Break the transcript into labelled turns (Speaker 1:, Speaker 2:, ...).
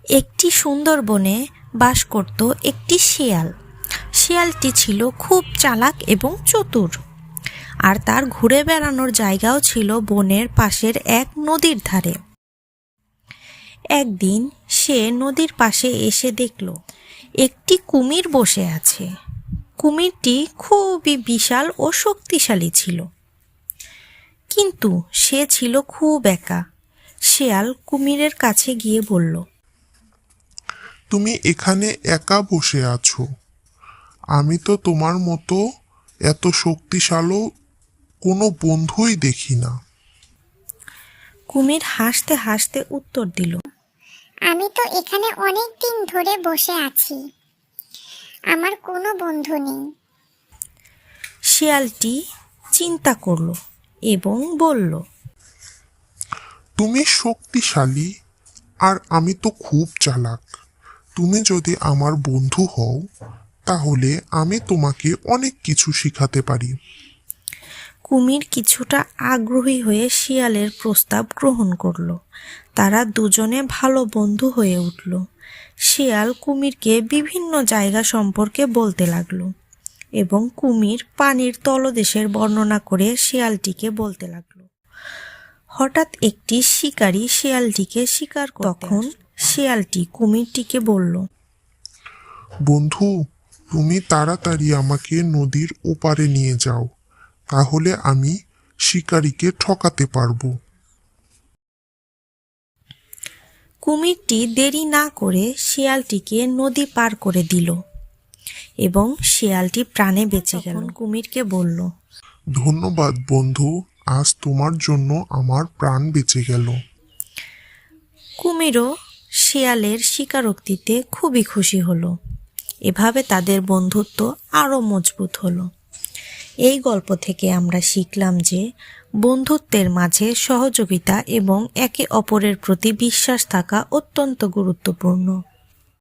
Speaker 1: একটি সুন্দর বনে বাস করত একটি শিয়াল। শিয়ালটি ছিল খুব চালাক এবং চতুর, আর তার ঘুরে বেড়ানোর জায়গাও ছিল বনের পাশের এক নদীর ধারে। একদিন সে নদীর পাশে এসে দেখল একটি কুমির বসে আছে। কুমিরটি খুবই বিশাল ও শক্তিশালী ছিল, কিন্তু সে ছিল খুব একা। শিয়াল কুমিরের কাছে গিয়ে বলল,
Speaker 2: তুমি এখানে একা বসে আছো। আমি তো তোমার মতো এত শক্তিশালী কোনো বন্ধুই দেখি না।
Speaker 1: কুমির হাসতে হাসতে উত্তর দিল,
Speaker 3: আমি তো এখানে অনেক দিন ধরে বসে আছি, আমার কোনো বন্ধু নেই।
Speaker 1: শিয়ালটি চিন্তা করল এবং বলল,
Speaker 2: তুমি শক্তিশালী আর আমি তো খুব চালাক। তুমি যদি আমার বন্ধু হও তাহলে আমি তোমাকে অনেক কিছু শেখাতে পারি।
Speaker 1: কুমির কিছুটা আগ্রহী হয়ে শিয়ালের প্রস্তাব গ্রহণ করল। তারা দুজনে ভালো বন্ধু হয়ে উঠল। শিয়াল কুমিরকে বিভিন্ন জায়গা সম্পর্কে বলতে লাগলো এবং কুমির পানির তলদেশের বর্ণনা করে শিয়ালটিকে বলতে লাগলো। হঠাৎ একটি শিকারী শিয়ালটিকে শিকার করতে তখন শিয়ালটি কুমিরটিকে বলল,
Speaker 2: বন্ধু, তুমি তাড়াতাড়ি আমাকে নদীর ওপারে নিয়ে যাও, তাহলে আমি শিকারীকে ঠকাতে পারবো।
Speaker 1: কুমিরটি দেরি না করে শিয়ালটিকে নদী পার করে দিল এবং শিয়ালটি প্রাণে বেঁচে গেল। কুমিরকে বলল,
Speaker 2: ধন্যবাদ বন্ধু, আজ তোমার জন্য আমার প্রাণ বেঁচে গেল।
Speaker 1: কুমিরও শিয়ালের স্বীকারোক্তিতে খুবই খুশি হলো। এভাবে তাদের বন্ধুত্ব আরও মজবুত হলো। এই গল্প থেকে আমরা শিখলাম যে বন্ধুত্বের মাঝে সহযোগিতা এবং একে অপরের প্রতি বিশ্বাস থাকা অত্যন্ত গুরুত্বপূর্ণ।